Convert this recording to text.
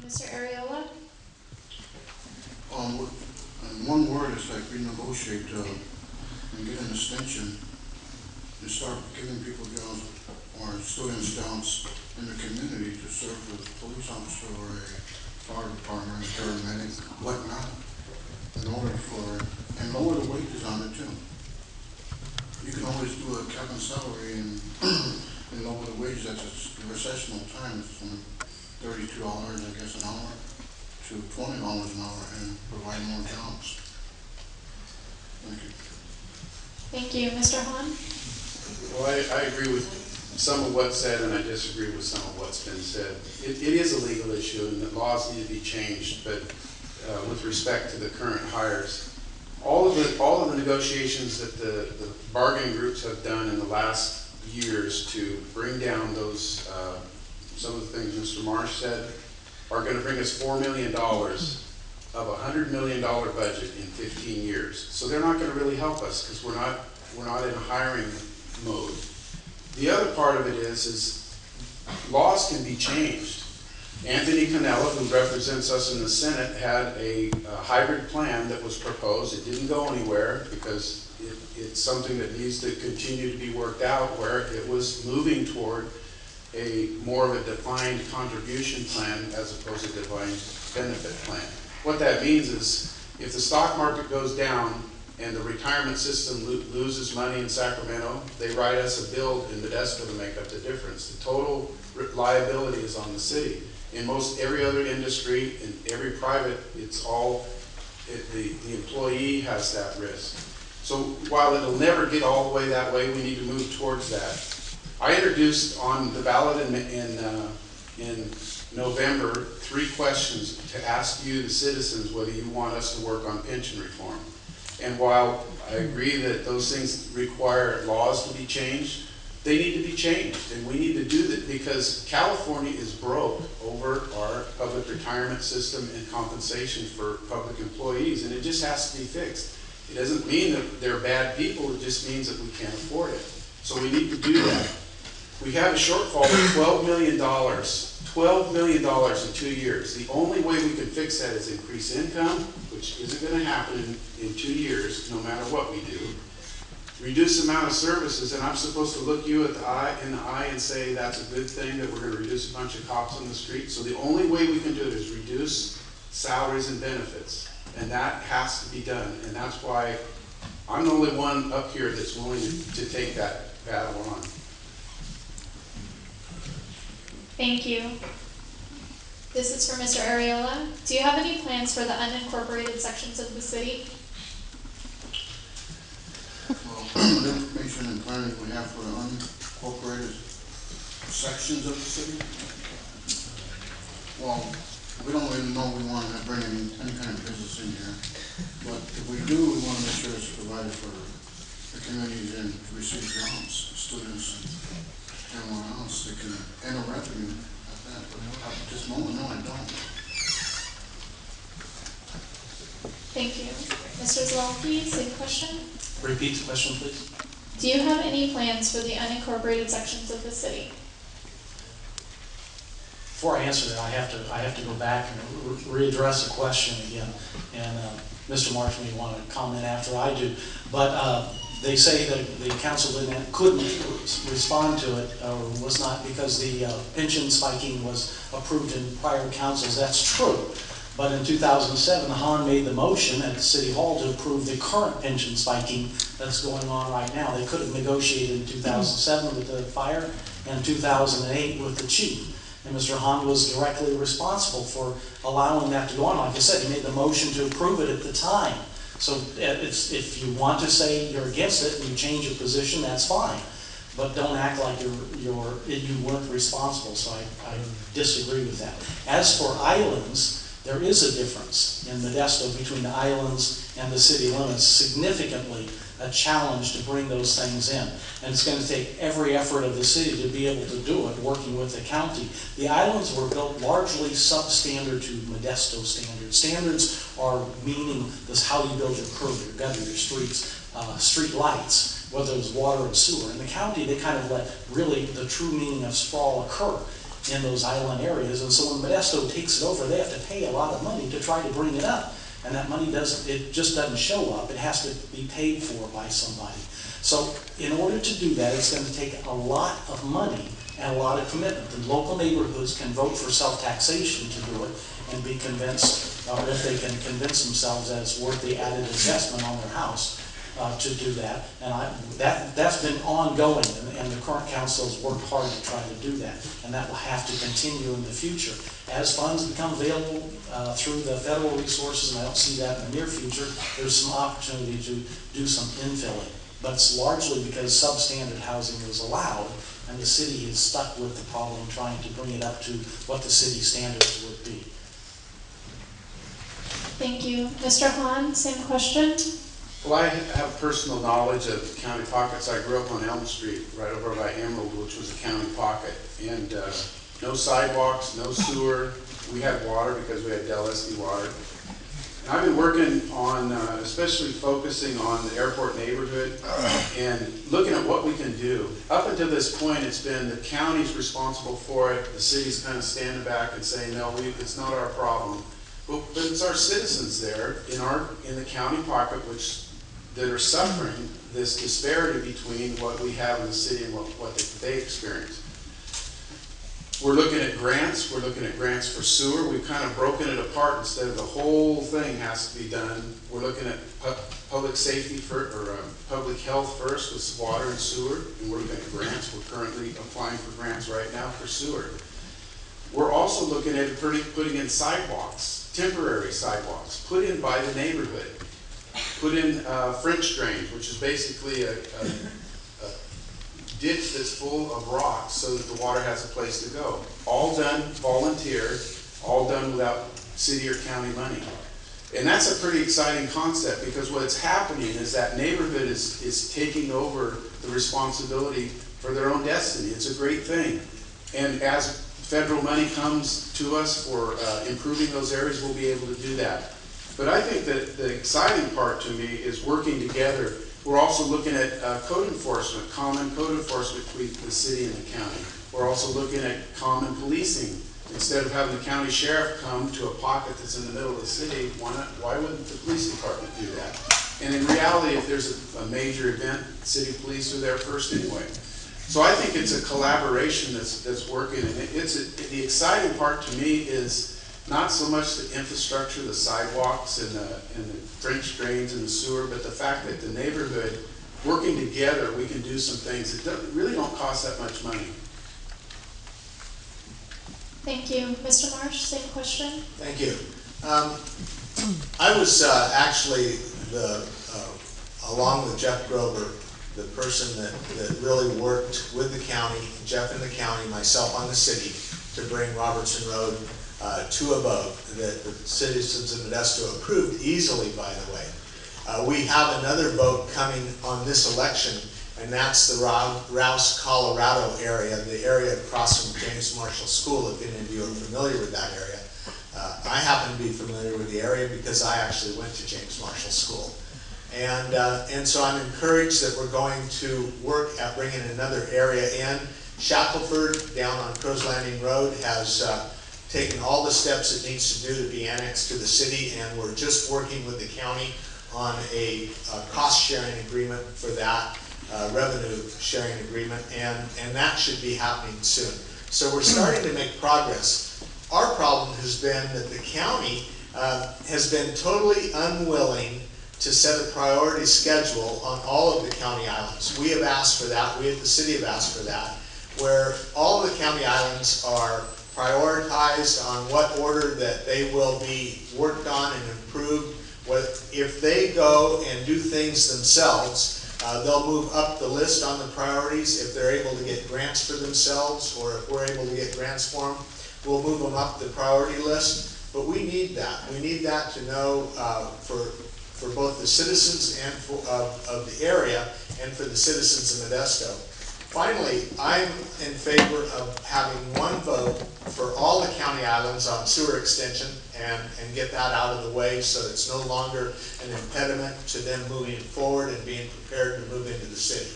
Mr. Arreola? In one word, it's like renegotiate and get an extension and start giving people jobs or students jobs in the community to serve as a police officer or a fire department, paramedic, whatnot, in order for, and lower the wages on it too. You can always do a cap and salary and, and lower the wages at the recessional times from $32, I guess, an hour to $20 an hour and provide more jobs. Thank you. Thank you. Mr. Hahn? Well, I agree with some of what's said, and I disagree with some of what's been said. It is a legal issue, and the laws need to be changed. But with respect to the current hires, all of the negotiations that the bargaining groups have done in the last years to bring down those some of the things Mr. Marsh said are going to bring us $4 million of a $100 million budget in 15 years. So they're not going to really help us because we're not in a hiring mode. The other part of it is laws can be changed. Anthony Cannella, who represents us in the Senate, had a hybrid plan that was proposed. It didn't go anywhere because it's something that needs to continue to be worked out, where it was moving toward a more of a defined contribution plan as opposed to defined benefit plan. What that means is if the stock market goes down and the retirement system loses money in Sacramento, they write us a bill in Modesto to make up the difference. The total liability is on the city. In most every other industry, in every private, it's all, the employee has that risk. So while it'll never get all the way that way, we need to move towards that. I introduced on the ballot in November 3 questions to ask you, the citizens, whether you want us to work on pension reform. And while I agree that those things require laws to be changed, they need to be changed, and we need to do that because California is broke over our public retirement system and compensation for public employees, and it just has to be fixed. It doesn't mean that they're bad people, it just means that we can't afford it. So we need to do that. We have a shortfall of $12 million. $12 million in 2 years. The only way we can fix that is increase income, which isn't going to happen in 2 years, no matter what we do. Reduce the amount of services, and I'm supposed to look you in the eye and say that's a good thing that we're going to reduce a bunch of cops on the street. So the only way we can do it is reduce salaries and benefits, and that has to be done. And that's why I'm the only one up here that's willing to take that battle on. Thank you. This is for Mr. Arreola. Do you have any plans for the unincorporated sections of the city? Well, the information and planning we have for the unincorporated sections of the city, well, we don't really know we want to bring any kind of business in here. But if we do, we want to make sure it's provided for the communities and to receive jobs, students, and everyone else that can enter revenue at that. But at this moment, no, I don't. Thank you. Mr. Zalowski, same question. Repeat the question, please. Do you have any plans for the unincorporated sections of the city? Before I answer that, I have to go back and readdress the question again. And Mr. Marsh may want to comment after I do. But they say that the council couldn't respond to it, or was not, because the pension spiking was approved in prior councils. That's true. But in 2007, Hahn made the motion at the City Hall to approve the current pension spiking that's going on right now. They could have negotiated in 2007 with the fire and 2008 with the chief. And Mr. Hahn was directly responsible for allowing that to go on. Like I said, he made the motion to approve it at the time. So if you want to say you're against it and you change your position, that's fine. But don't act like you weren't responsible. So I disagree with that. As for islands, there is a difference in Modesto between the islands and the city limits, significantly a challenge to bring those things in. And it's going to take every effort of the city to be able to do it, working with the county. The islands were built largely substandard to Modesto standards. Standards are meaning this how you build your curb, your gutter, your streets, street lights, whether it was water and sewer. In the county, they kind of let really the true meaning of sprawl occur. in those island areas. And so when Modesto takes it over, they have to pay a lot of money to try to bring it up. And that money just doesn't show up. It has to be paid for by somebody. So in order to do that, it's going to take a lot of money and a lot of commitment. The local neighborhoods can vote for self-taxation to do it and be convinced, or if they can convince themselves that it's worth the added investment on their house to do that. And that's been ongoing, and the current council has worked hard to try to do that. And that will have to continue in the future. As funds become available through the federal resources, and I don't see that in the near future, there's some opportunity to do some infilling. But it's largely because substandard housing was allowed, and the city is stuck with the problem trying to bring it up to what the city standards would be. Thank you. Mr. Hahn, same question. Well, I have personal knowledge of county pockets. I grew up on Elm Street, right over by Emerald, which was a county pocket. And no sidewalks, no sewer. We had water because we had Del Este water. And I've been working on, especially focusing on the airport neighborhood and looking at what we can do. Up until this point, it's been the county's responsible for it. The city's kind of standing back and saying, no, it's not our problem. But it's our citizens there in the county pocket that are suffering this disparity between what we have in the city and what they experience. We're looking at grants. We're looking at grants for sewer. We've kind of broken it apart. Instead of the whole thing has to be done, we're looking at public safety public health first with water and sewer, and we're looking at grants. We're currently applying for grants right now for sewer. We're also looking at putting in sidewalks, temporary sidewalks, put in by the neighborhood. Put in French drains, which is basically a ditch that's full of rocks so that the water has a place to go. All done volunteer, all done without city or county money. And that's a pretty exciting concept, because what's happening is that neighborhood is taking over the responsibility for their own destiny. It's a great thing. And as federal money comes to us for improving those areas, we'll be able to do that. But I think that the exciting part to me is working together. We're also looking at code enforcement, common code enforcement between the city and the county. We're also looking at common policing. Instead of having the county sheriff come to a pocket that's in the middle of the city, why wouldn't the police department do that? And in reality, if there's a major event, city police are there first anyway. So I think it's a collaboration that's working. And the exciting part to me is not so much the infrastructure, the sidewalks and the French drains and the sewer, but the fact that the neighborhood, working together, we can do some things that really don't cost that much money. Thank you. Mr. Marsh, same question. Thank you. I was actually, along with Jeff Grover, the person that really worked with the county, Jeff in the county, myself on the city, to bring Robertson Road to a vote that the citizens of Modesto approved easily, by the way. We have another vote coming on this election, and that's the Rouse, Colorado area, the area across from James Marshall School, if any of you are familiar with that area. I happen to be familiar with the area because I actually went to James Marshall School. And so I'm encouraged that we're going to work at bringing another area in. Shackelford, down on Crow's Landing Road, has taken all the steps it needs to do to be annexed to the city, and we're just working with the county on a cost-sharing agreement for that, revenue sharing agreement, and that should be happening soon. So we're starting to make progress. Our problem has been that the county has been totally unwilling to set a priority schedule on all of the county islands. We have asked for that, we at the city have asked for that, where all of the county islands are prioritized on what order that they will be worked on and improved. If they go and do things themselves, they'll move up the list on the priorities. If they're able to get grants for themselves, or if we're able to get grants for them, we'll move them up the priority list. But we need that. We need that to know for both the citizens and of the area and for the citizens of Modesto. Finally, I'm in favor of having one vote for all the county islands on sewer extension and get that out of the way so it's no longer an impediment to them moving forward and being prepared to move into the city.